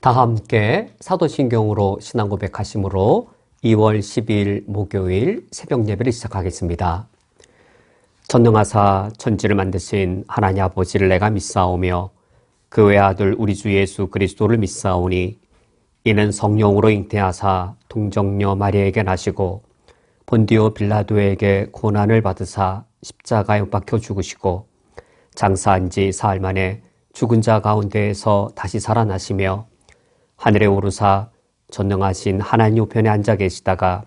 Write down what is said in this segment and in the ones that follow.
다 함께 사도신경으로 신앙 고백하심으로 2월 10일 목요일 새벽 예배를 시작하겠습니다. 전능하사 천지를 만드신 하나님 아버지를 내가 믿사오며 그 외아들 우리 주 예수 그리스도를 믿사오니 이는 성령으로 잉태하사 동정녀 마리아에게 나시고 본디오 빌라도에게 고난을 받으사 십자가에 못 박혀 죽으시고 장사한 지 사흘 만에 죽은 자 가운데에서 다시 살아나시며 하늘에 오르사 전능하신 하나님 우편에 앉아 계시다가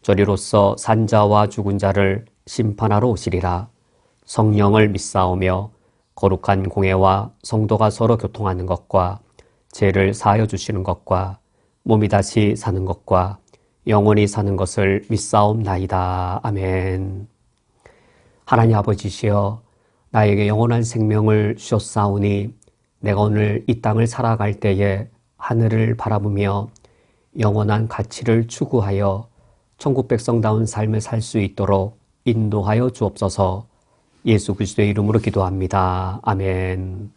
저리로서 산자와 죽은 자를 심판하러 오시리라. 성령을 믿사오며 거룩한 공회와 성도가 서로 교통하는 것과 죄를 사하여 주시는 것과 몸이 다시 사는 것과 영원히 사는 것을 믿사옵나이다. 아멘. 하나님 아버지시여, 나에게 영원한 생명을 주셨사오니 내가 오늘 이 땅을 살아갈 때에 하늘을 바라보며 영원한 가치를 추구하여 천국 백성다운 삶을 살 수 있도록 인도하여 주옵소서. 예수 그리스도의 이름으로 기도합니다. 아멘.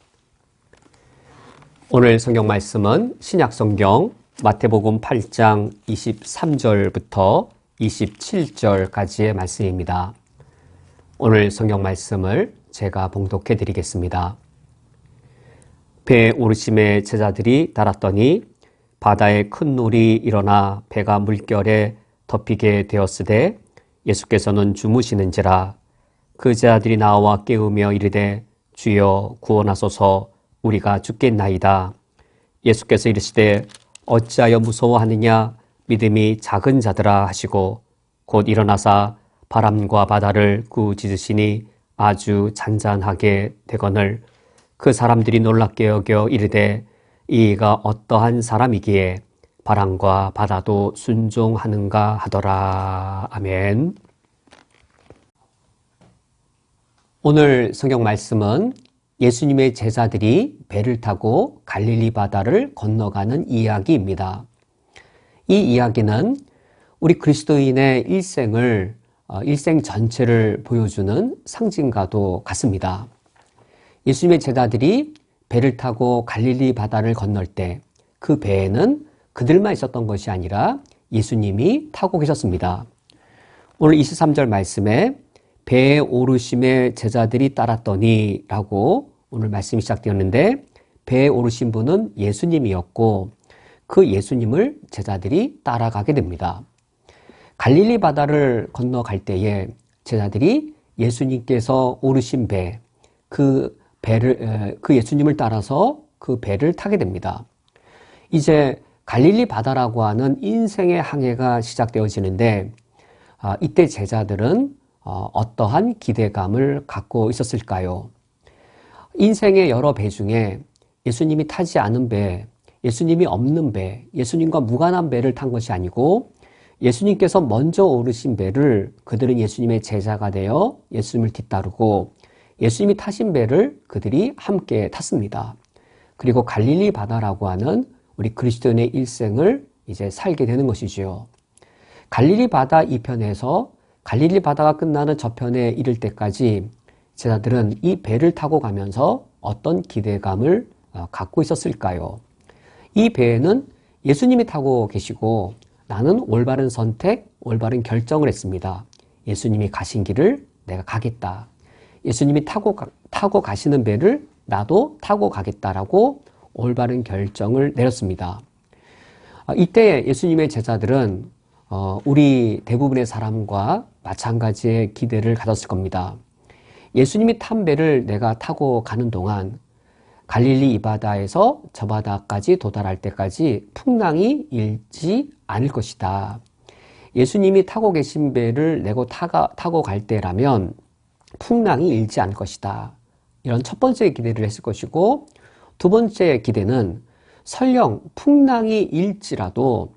오늘 성경 말씀은 신약성경 마태복음 8장 23절부터 27절까지의 말씀입니다. 오늘 성경 말씀을 제가 봉독해 드리겠습니다. 배에 오르심에 제자들이 따랐더니 바다에 큰 놀이 일어나 배가 물결에 덮이게 되었으되 예수께서는 주무시는지라. 그 제자들이 나와 깨우며 이르되 주여 구원하소서, 우리가 죽겠나이다. 예수께서 이르시되 어찌하여 무서워하느냐, 믿음이 작은 자들아 하시고 곧 일어나사 바람과 바다를 꾸짖으시니 아주 잔잔하게 되거늘 그 사람들이 놀랍게 여겨 이르되 이가 어떠한 사람이기에 바람과 바다도 순종하는가 하더라. 아멘. 오늘 성경 말씀은 예수님의 제자들이 배를 타고 갈릴리 바다를 건너가는 이야기입니다. 이 이야기는 우리 그리스도인의 일생 전체를 보여주는 상징과도 같습니다. 예수님의 제자들이 배를 타고 갈릴리 바다를 건널 때 그 배에는 그들만 있었던 것이 아니라 예수님이 타고 계셨습니다. 오늘 23절 말씀에 배에 오르심에 제자들이 따랐더니 라고 오늘 말씀이 시작되었는데, 배에 오르신 분은 예수님이었고 그 예수님을 제자들이 따라가게 됩니다. 갈릴리 바다를 건너갈 때에 제자들이 예수님께서 오르신 그 예수님을 따라서 그 배를 타게 됩니다. 이제 갈릴리 바다라고 하는 인생의 항해가 시작되어지는데, 이때 제자들은 어떠한 기대감을 갖고 있었을까요? 인생의 여러 배 중에 예수님이 타지 않은 배, 예수님이 없는 배, 예수님과 무관한 배를 탄 것이 아니고 예수님께서 먼저 오르신 배를 그들은 예수님의 제자가 되어 예수님을 뒤따르고 예수님이 타신 배를 그들이 함께 탔습니다. 그리고 갈릴리 바다라고 하는 우리 그리스도인의 일생을 이제 살게 되는 것이지요. 갈릴리 바다 이편에서 갈릴리 바다가 끝나는 저편에 이를 때까지 제자들은 이 배를 타고 가면서 어떤 기대감을 갖고 있었을까요? 이 배에는 예수님이 타고 계시고 나는 올바른 선택, 올바른 결정을 했습니다. 예수님이 가신 길을 내가 가겠다. 예수님이 타고 가시는 배를 나도 타고 가겠다라고 올바른 결정을 내렸습니다. 이때 예수님의 제자들은 우리 대부분의 사람과 마찬가지의 기대를 가졌을 겁니다. 예수님이 탄 배를 내가 타고 가는 동안 갈릴리 이 바다에서 저 바다까지 도달할 때까지 풍랑이 일지 않을 것이다. 예수님이 타고 계신 배를 내가 타고 갈 때라면 풍랑이 일지 않을 것이다. 이런 첫 번째 기대를 했을 것이고, 두 번째 기대는 설령 풍랑이 일지라도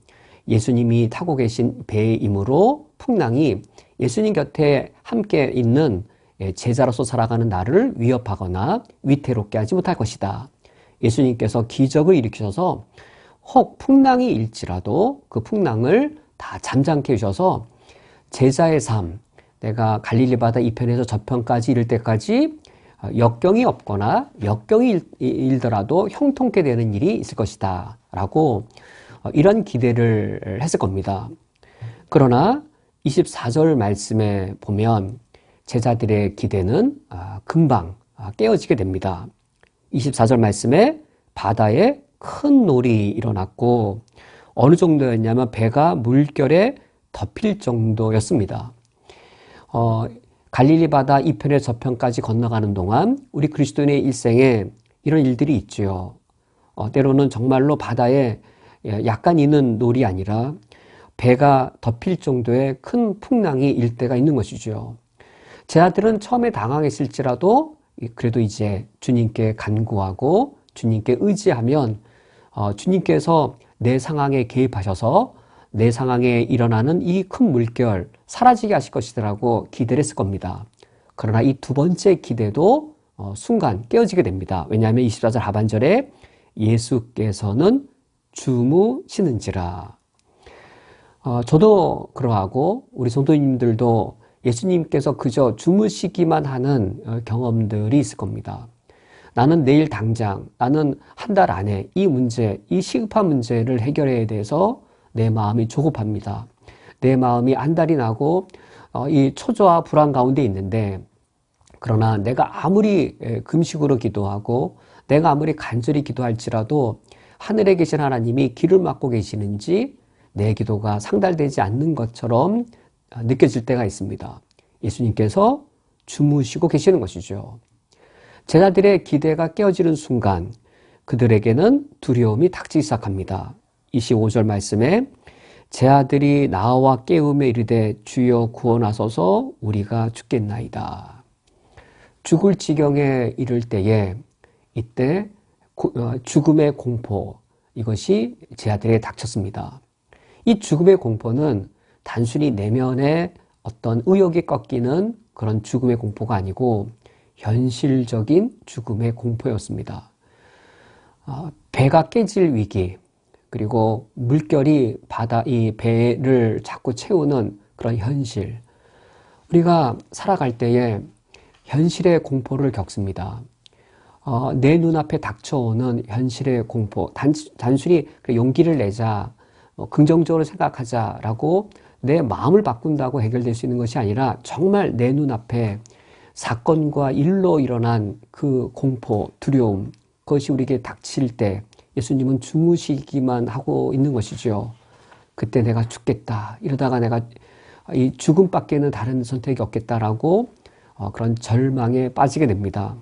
예수님이 타고 계신 배이므로 풍랑이 예수님 곁에 함께 있는 제자로서 살아가는 나를 위협하거나 위태롭게 하지 못할 것이다. 예수님께서 기적을 일으키셔서 혹 풍랑이 일지라도 그 풍랑을 다 잠잠케 해주셔서 제자의 삶, 내가 갈릴리 바다 이편에서 저편까지 이를 때까지 역경이 없거나 역경이 일더라도 형통케 되는 일이 있을 것이다 라고 이런 기대를 했을 겁니다. 그러나 24절 말씀에 보면 제자들의 기대는 금방 깨어지게 됩니다. 24절 말씀에 바다에 큰 놀이 일어났고 어느 정도였냐면 배가 물결에 덮일 정도였습니다. 갈릴리 바다 이편에서 저편까지 건너가는 동안 우리 그리스도인의 일생에 이런 일들이 있죠. 때로는 정말로 바다에 약간 있는 놀이 아니라 배가 덮일 정도의 큰 풍랑이 일 때가 있는 것이죠. 제자들은 처음에 당황했을지라도 그래도 이제 주님께 간구하고 주님께 의지하면 주님께서 내 상황에 개입하셔서 내 상황에 일어나는 이 큰 물결 사라지게 하실 것이라고 기대를 했을 겁니다. 그러나 이 두 번째 기대도 순간 깨어지게 됩니다. 왜냐하면 24절 하반절에 예수께서는 주무시는지라. 저도 그러하고 우리 성도님들도 예수님께서 그저 주무시기만 하는 경험들이 있을 겁니다. 나는 내일 당장, 나는 한 달 안에 이 문제, 이 시급한 문제를 해결해야 돼서 내 마음이 조급합니다. 내 마음이 안달이 나고 이 초조와 불안 가운데 있는데, 그러나 내가 아무리 금식으로 기도하고 내가 아무리 간절히 기도할지라도 하늘에 계신 하나님이 귀를 막고 계시는지 내 기도가 상달되지 않는 것처럼 느껴질 때가 있습니다. 예수님께서 주무시고 계시는 것이죠. 제자들의 기대가 깨어지는 순간 그들에게는 두려움이 닥치기 시작합니다. 25절 말씀에 제 아들이 나와 깨우며 이르되 주여 구원하소서 우리가 죽겠나이다. 죽을 지경에 이를 때에 이때 죽음의 공포, 이것이 제 아들에게 닥쳤습니다. 이 죽음의 공포는 단순히 내면의 어떤 의욕이 꺾이는 그런 죽음의 공포가 아니고 현실적인 죽음의 공포였습니다. 배가 깨질 위기, 그리고 물결이 이 배를 자꾸 채우는 그런 현실. 우리가 살아갈 때에 현실의 공포를 겪습니다. 내 눈앞에 닥쳐오는 현실의 공포, 단순히 용기를 내자, 긍정적으로 생각하자라고 내 마음을 바꾼다고 해결될 수 있는 것이 아니라 정말 내 눈앞에 사건과 일로 일어난 그 공포, 두려움, 그것이 우리에게 닥칠 때 예수님은 주무시기만 하고 있는 것이죠. 그때 내가 죽겠다, 이러다가 내가 이 죽음밖에는 다른 선택이 없겠다라고 그런 절망에 빠지게 됩니다.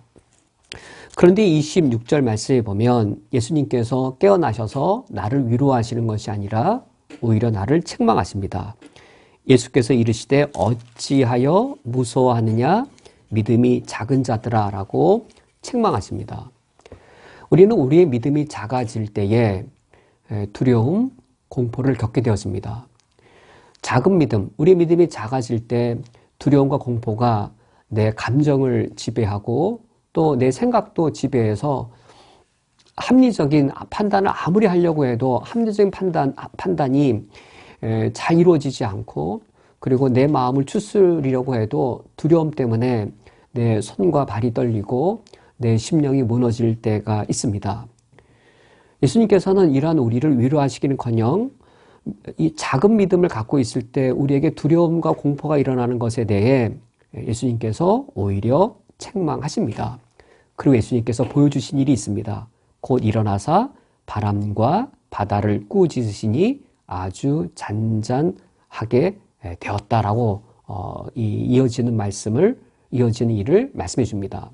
그런데 26절 말씀에 보면 예수님께서 깨어나셔서 나를 위로하시는 것이 아니라 오히려 나를 책망하십니다. 예수께서 이르시되 어찌하여 무서워하느냐 믿음이 작은 자들아 라고 책망하십니다. 우리는 우리의 믿음이 작아질 때에 두려움, 공포를 겪게 되었습니다. 작은 믿음, 우리의 믿음이 작아질 때 두려움과 공포가 내 감정을 지배하고 또 내 생각도 지배해서 합리적인 판단을 아무리 하려고 해도 합리적인 판단이 잘 이루어지지 않고, 그리고 내 마음을 추스리려고 해도 두려움 때문에 내 손과 발이 떨리고 내 심령이 무너질 때가 있습니다. 예수님께서는 이러한 우리를 위로하시기는커녕 이 작은 믿음을 갖고 있을 때 우리에게 두려움과 공포가 일어나는 것에 대해 예수님께서 오히려 책망하십니다. 그리고 예수님께서 보여주신 일이 있습니다. 곧 일어나사 바람과 바다를 꾸짖으시니 아주 잔잔하게 되었다라고 이어지는 일을 말씀해 줍니다.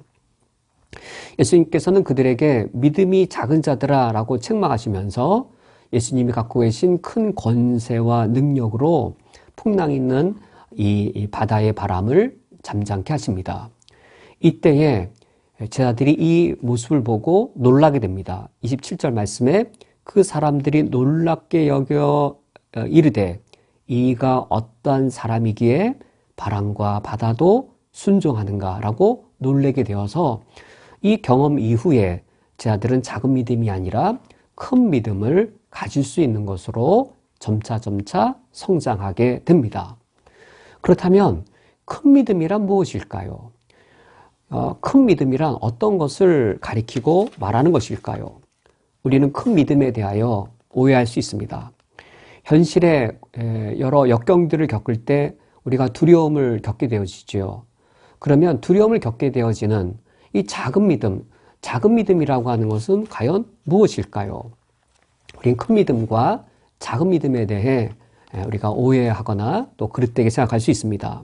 예수님께서는 그들에게 믿음이 작은 자들아 라고 책망하시면서 예수님이 갖고 계신 큰 권세와 능력으로 풍랑 있는 이 바다의 바람을 잠잠케 하십니다. 이때에 제자들이 이 모습을 보고 놀라게 됩니다. 27절 말씀에 그 사람들이 놀랍게 여겨 이르되 이가 어떠한 사람이기에 바람과 바다도 순종하는가라고 놀라게 되어서 이 경험 이후에 제자들은 작은 믿음이 아니라 큰 믿음을 가질 수 있는 것으로 점차 성장하게 됩니다. 그렇다면 큰 믿음이란 무엇일까요? 큰 믿음이란 어떤 것을 가리키고 말하는 것일까요? 우리는 큰 믿음에 대하여 오해할 수 있습니다. 현실에 여러 역경들을 겪을 때 우리가 두려움을 겪게 되어지죠. 그러면 두려움을 겪게 되어지는 이 작은 믿음이라고 하는 것은 과연 무엇일까요? 우리는 큰 믿음과 작은 믿음에 대해 우리가 오해하거나 또 그릇되게 생각할 수 있습니다.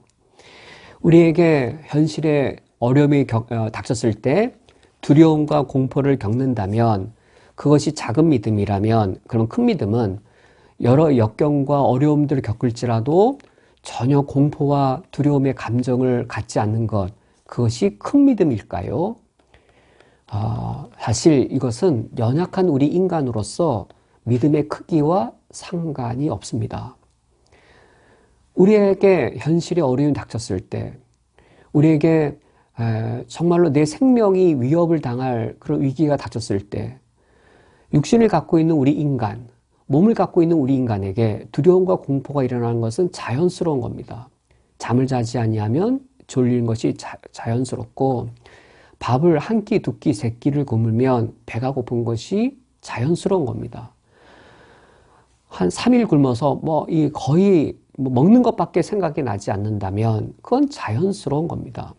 우리에게 현실에 어려움이 닥쳤을 때 두려움과 공포를 겪는다면 그것이 작은 믿음이라면, 그럼 큰 믿음은 여러 역경과 어려움들을 겪을지라도 전혀 공포와 두려움의 감정을 갖지 않는 것, 그것이 큰 믿음일까요? 사실 이것은 연약한 우리 인간으로서 믿음의 크기와 상관이 없습니다. 우리에게 현실의 어려움이 닥쳤을 때, 우리에게 정말로 내 생명이 위협을 당할 그런 위기가 닥쳤을 때, 육신을 갖고 있는 우리 인간, 몸을 갖고 있는 우리 인간에게 두려움과 공포가 일어나는 것은 자연스러운 겁니다. 잠을 자지 아니하면 졸리는 것이 자연스럽고, 밥을 한 끼, 두 끼, 세 끼를 굶으면 배가 고픈 것이 자연스러운 겁니다. 한 3일 굶어서 거의 먹는 것밖에 생각이 나지 않는다면 그건 자연스러운 겁니다.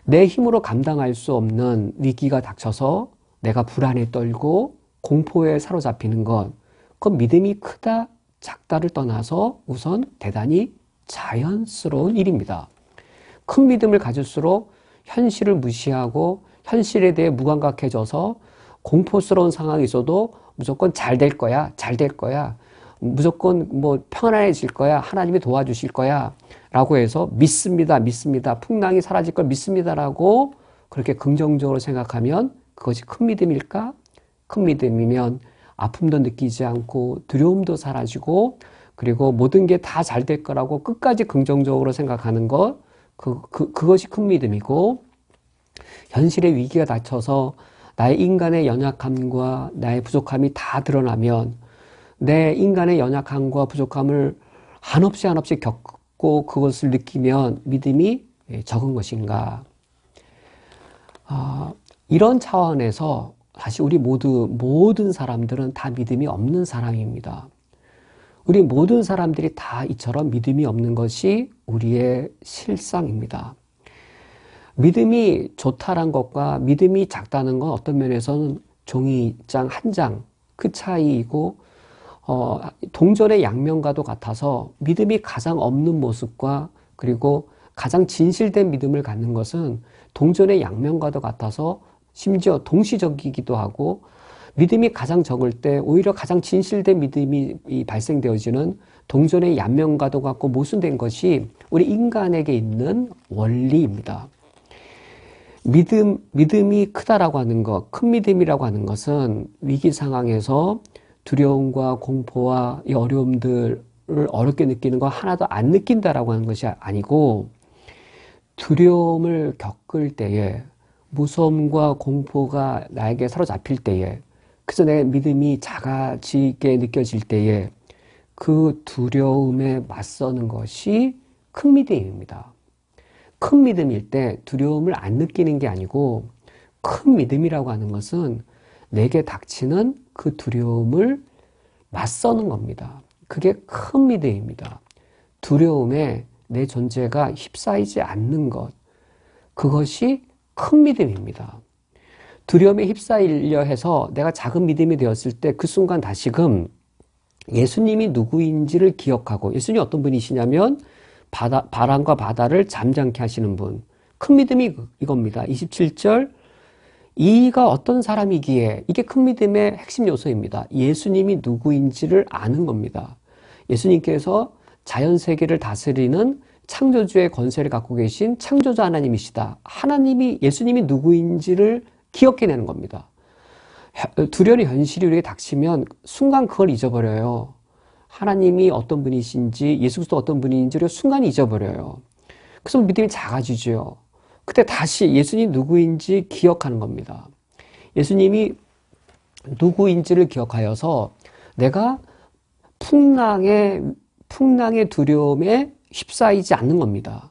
내 힘으로 감당할 수 없는 위기가 닥쳐서 내가 불안에 떨고 공포에 사로잡히는 것, 그건 믿음이 크다, 작다를 떠나서 우선 대단히 자연스러운 일입니다. 큰 믿음을 가질수록 현실을 무시하고 현실에 대해 무감각해져서 공포스러운 상황이 있어도 무조건 잘 될 거야, 무조건 평안해질 거야, 하나님이 도와주실 거야 라고 해서 믿습니다, 풍랑이 사라질 걸 믿습니다라고 그렇게 긍정적으로 생각하면 그것이 큰 믿음일까? 큰 믿음이면 아픔도 느끼지 않고 두려움도 사라지고 그리고 모든 게 다 잘 될 거라고 끝까지 긍정적으로 생각하는 것, 그것이 큰 믿음이고, 현실의 위기가 닥쳐서 나의 인간의 연약함과 나의 부족함이 다 드러나면 내 인간의 연약함과 부족함을 한없이 겪고 그것을 느끼면 믿음이 적은 것인가? 이런 차원에서 사실 우리 모든 사람들은 다 믿음이 없는 사람입니다. 우리 모든 사람들이 다 이처럼 믿음이 없는 것이 우리의 실상입니다. 믿음이 좋다란 것과 믿음이 작다는 건 어떤 면에서는 종이장 한 장 그 차이이고 동전의 양면과도 같아서 믿음이 가장 없는 모습과 그리고 가장 진실된 믿음을 갖는 것은 동전의 양면과도 같아서 심지어 동시적이기도 하고, 믿음이 가장 적을 때 오히려 가장 진실된 믿음이 발생되어지는 동전의 양면과도 같고 모순된 것이 우리 인간에게 있는 원리입니다. 믿음이 크다라고 하는 것, 큰 믿음이라고 하는 것은 위기 상황에서 두려움과 공포와 이 어려움들을 어렵게 느끼는 거 하나도 안 느낀다라고 하는 것이 아니고, 두려움을 겪을 때에, 무서움과 공포가 나에게 사로잡힐 때에, 그래서 내 믿음이 작아지게 느껴질 때에 그 두려움에 맞서는 것이 큰 믿음입니다. 큰 믿음일 때 두려움을 안 느끼는 게 아니고, 큰 믿음이라고 하는 것은 내게 닥치는 그 두려움을 맞서는 겁니다. 그게 큰 믿음입니다. 두려움에 내 존재가 휩싸이지 않는 것, 그것이 큰 믿음입니다. 두려움에 휩싸이려 해서 내가 작은 믿음이 되었을 때 그 순간 다시금 예수님이 누구인지를 기억하고, 예수님이 어떤 분이시냐면 바람과 바다를 잠잠케 하시는 분, 큰 믿음이 이겁니다. 27절, 이가 어떤 사람이기에, 이게 큰 믿음의 핵심 요소입니다. 예수님이 누구인지를 아는 겁니다. 예수님께서 자연세계를 다스리는 창조주의 권세를 갖고 계신 창조주 하나님이시다. 예수님이 누구인지를 기억해내는 겁니다. 두려운 현실이 우리에게 닥치면 순간 그걸 잊어버려요. 하나님이 어떤 분이신지, 예수 그리스도 어떤 분인지를 순간 잊어버려요. 그래서 믿음이 작아지죠. 그때 다시 예수님 누구인지 기억하는 겁니다. 예수님이 누구인지를 기억하여서 내가 풍랑의 두려움에 휩싸이지 않는 겁니다.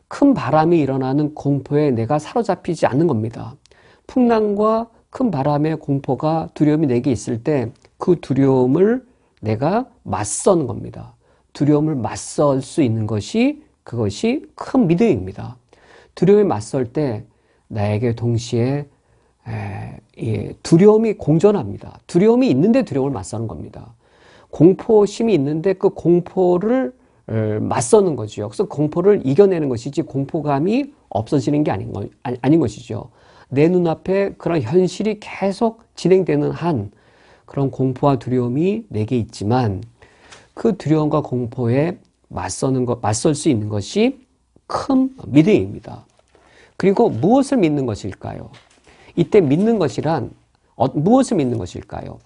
큰 바람이 일어나는 공포에 내가 사로잡히지 않는 겁니다. 풍랑과 큰 바람의 공포가 두려움이 내게 있을 때 그 두려움을 내가 맞서는 겁니다. 두려움을 맞설 수 있는 것이 그것이 큰 믿음입니다. 두려움에 맞설 때 나에게 동시에 두려움이 공존합니다. 두려움이 있는데 두려움을 맞서는 겁니다. 공포심이 있는데 그 공포를 맞서는 거죠. 그래서 공포를 이겨내는 것이지 공포감이 없어지는 게 아닌 것이죠. 내 눈앞에 그런 현실이 계속 진행되는 한 그런 공포와 두려움이 내게 있지만 그 두려움과 공포에 맞설 수 있는 것이 큰 믿음입니다. 그리고 무엇을 믿는 것일까요? 이때 믿는 것이란 무엇을 믿는 것일까요?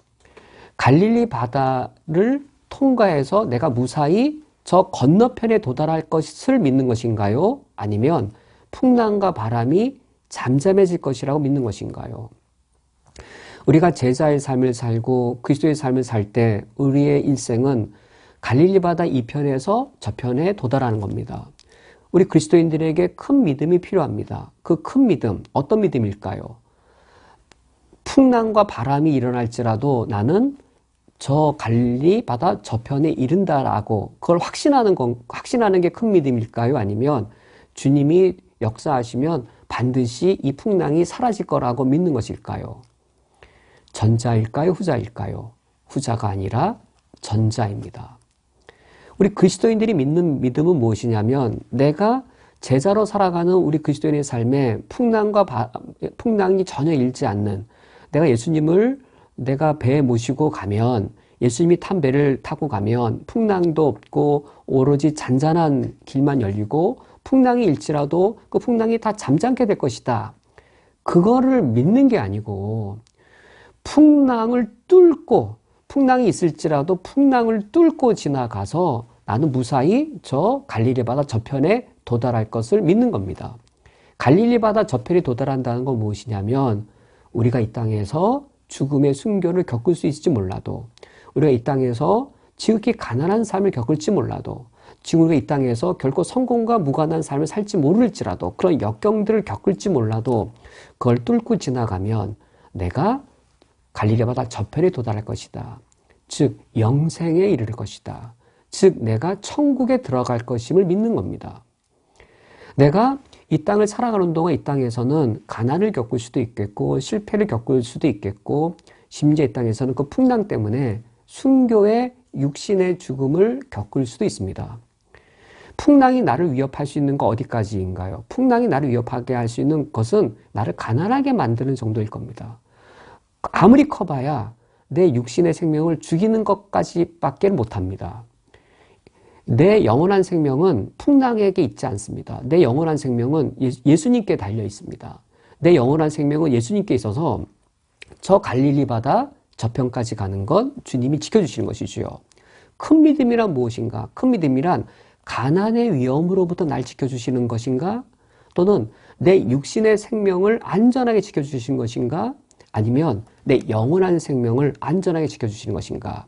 갈릴리 바다를 통과해서 내가 무사히 저 건너편에 도달할 것을 믿는 것인가요? 아니면 풍랑과 바람이 잠잠해질 것이라고 믿는 것인가요? 우리가 제자의 삶을 살고 그리스도의 삶을 살 때 우리의 일생은 갈릴리 바다 이편에서 저편에 도달하는 겁니다. 우리 그리스도인들에게 큰 믿음이 필요합니다. 그 큰 믿음, 어떤 믿음일까요? 풍랑과 바람이 일어날지라도 나는 저 갈릴리 바다 저편에 이른다라고 그걸 확신하는 게 큰 믿음일까요? 아니면 주님이 역사하시면 반드시 이 풍랑이 사라질 거라고 믿는 것일까요? 전자일까요? 후자일까요? 후자가 아니라 전자입니다. 우리 그리스도인들이 믿는 믿음은 무엇이냐면 내가 제자로 살아가는 우리 그리스도인의 삶에 풍랑이 전혀 일지 않는 내가 예수님을 내가 배에 모시고 가면 예수님이 탄 배를 타고 가면 풍랑도 없고 오로지 잔잔한 길만 열리고 풍랑이 일지라도 그 풍랑이 다 잠잠게 될 것이다. 그거를 믿는 게 아니고 풍랑이 있을지라도 풍랑을 뚫고 지나가서 나는 무사히 저 갈릴리 바다 저편에 도달할 것을 믿는 겁니다. 갈릴리 바다 저편에 도달한다는 건 무엇이냐면 우리가 이 땅에서 죽음의 순교를 겪을 수 있을지 몰라도 우리가 이 땅에서 지극히 가난한 삶을 겪을지 몰라도 지금 우리가 이 땅에서 결코 성공과 무관한 삶을 살지 모를지라도 그런 역경들을 겪을지 몰라도 그걸 뚫고 지나가면 내가 갈릴리 바다 저편에 도달할 것이다. 즉 영생에 이를 것이다. 즉 내가 천국에 들어갈 것임을 믿는 겁니다. 내가 이 땅을 살아가는 동안 이 땅에서는 가난을 겪을 수도 있겠고 실패를 겪을 수도 있겠고 심지어 이 땅에서는 그 풍랑 때문에 순교의 육신의 죽음을 겪을 수도 있습니다. 풍랑이 나를 위협할 수 있는 거 어디까지인가요? 풍랑이 나를 위협하게 할 수 있는 것은 나를 가난하게 만드는 정도일 겁니다. 아무리 커봐야 내 육신의 생명을 죽이는 것까지밖에 못합니다. 내 영원한 생명은 풍랑에게 있지 않습니다. 내 영원한 생명은 예수님께 달려 있습니다. 내 영원한 생명은 예수님께 있어서 저 갈릴리 바다 저편까지 가는 건 주님이 지켜주시는 것이지요. 큰 믿음이란 무엇인가? 큰 믿음이란 가난의 위험으로부터 날 지켜주시는 것인가? 또는 내 육신의 생명을 안전하게 지켜주시는 것인가? 아니면 내 영원한 생명을 안전하게 지켜주시는 것인가?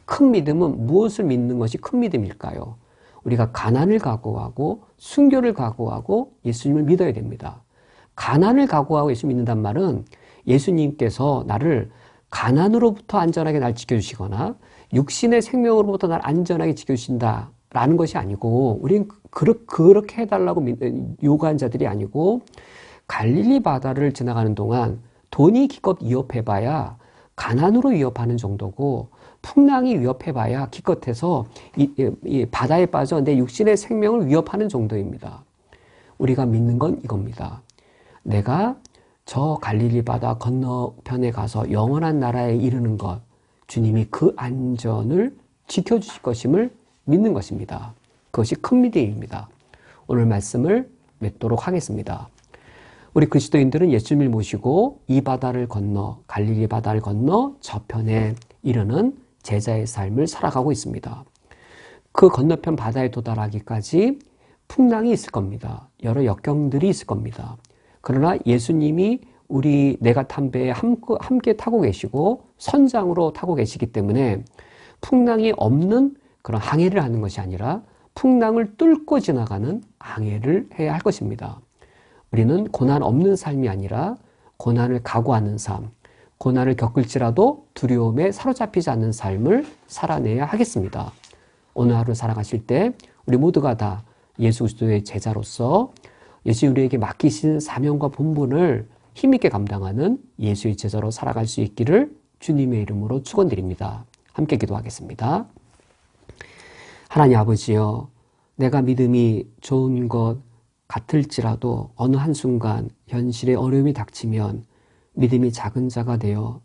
큰 믿음은 무엇을 믿는 것이 큰 믿음일까요? 우리가 가난을 각오하고 순교를 각오하고 예수님을 믿어야 됩니다. 가난을 각오하고 예수 믿는단 말은 예수님께서 나를 가난으로부터 안전하게 날 지켜주시거나 육신의 생명으로부터 날 안전하게 지켜주신다라는 것이 아니고 우리는 그렇게 해달라고 요구한 자들이 아니고 갈릴리 바다를 지나가는 동안 돈이 기껏 위협해봐야 가난으로 위협하는 정도고 풍랑이 위협해봐야 기껏해서 이 바다에 빠져 내 육신의 생명을 위협하는 정도입니다. 우리가 믿는 건 이겁니다. 내가 저 갈릴리 바다 건너편에 가서 영원한 나라에 이르는 것, 주님이 그 안전을 지켜주실 것임을 믿는 것입니다. 그것이 큰 믿음입니다. 오늘 말씀을 맺도록 하겠습니다. 우리 그리스도인들은 예수님을 모시고 이 바다를 건너 갈릴리 바다를 건너 저편에 이르는 제자의 삶을 살아가고 있습니다. 그 건너편 바다에 도달하기까지 풍랑이 있을 겁니다. 여러 역경들이 있을 겁니다. 그러나 예수님이 내가 탄 배에 함께 타고 계시고 선장으로 타고 계시기 때문에 풍랑이 없는 그런 항해를 하는 것이 아니라 풍랑을 뚫고 지나가는 항해를 해야 할 것입니다. 우리는 고난 없는 삶이 아니라 고난을 각오하는 삶, 고난을 겪을지라도 두려움에 사로잡히지 않는 삶을 살아내야 하겠습니다. 오늘 하루 살아가실 때 우리 모두가 다 예수 그리스도의 제자로서 예수 우리에게 맡기신 사명과 본분을 힘있게 감당하는 예수의 제자로 살아갈 수 있기를 주님의 이름으로 축원드립니다. 함께 기도하겠습니다. 하나님 아버지여, 내가 믿음이 좋은 것 같을지라도 어느 한순간 현실의 어려움이 닥치면 믿음이 작은 자가 되어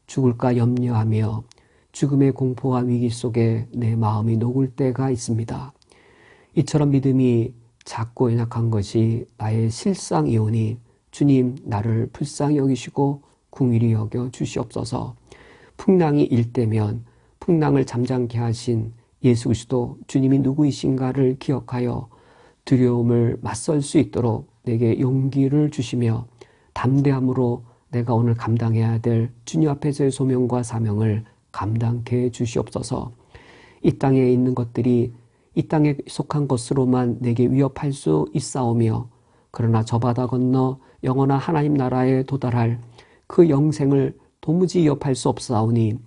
죽을까 염려하며 죽음의 공포와 위기 속에 내 마음이 녹을 때가 있습니다. 이처럼 믿음이 작고 연약한 것이 나의 실상이오니 주님, 나를 불쌍히 여기시고 긍휼히 여겨 주시옵소서. 풍랑이 일때면 풍랑을 잠잠케 하신 예수 그리스도 주님이 누구이신가를 기억하여 두려움을 맞설 수 있도록 내게 용기를 주시며 담대함으로 내가 오늘 감당해야 될 주님 앞에서의 소명과 사명을 감당케 해 주시옵소서. 이 땅에 있는 것들이 이 땅에 속한 것으로만 내게 위협할 수 있사오며 그러나 저 바다 건너 영원한 하나님 나라에 도달할 그 영생을 도무지 위협할 수 없사오니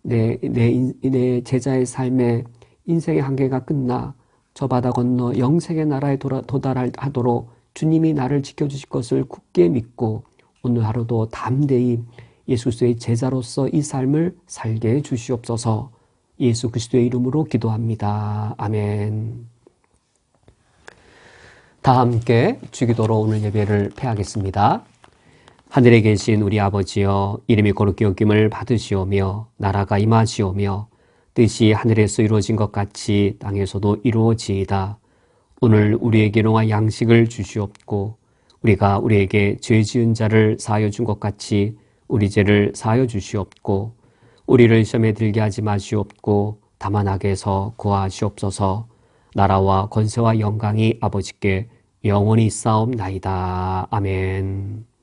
내 제자의 삶에 인생의 한계가 끝나 저 바다 건너 영생의 나라에 도달하도록 주님이 나를 지켜주실 것을 굳게 믿고 오늘 하루도 담대히 예수 그리스도의 제자로서 이 삶을 살게 해 주시옵소서. 예수 그리스도의 이름으로 기도합니다. 아멘. 다 함께 주기도로 오늘 예배를 폐하겠습니다. 하늘에 계신 우리 아버지여, 이름이 거룩히 여김을 받으시오며 나라가 임하시오며 뜻이 하늘에서 이루어진 것 같이 땅에서도 이루어지이다. 오늘 우리에게 일용할 양식을 주시옵고 우리가 우리에게 죄 지은 자를 사하여 준 것 같이 우리 죄를 사하여 주시옵고 우리를 시험에 들게 하지 마시옵고 다만 악에서 구하시옵소서. 나라와 권세와 영광이 아버지께 영원히 있사옵나이다. 아멘.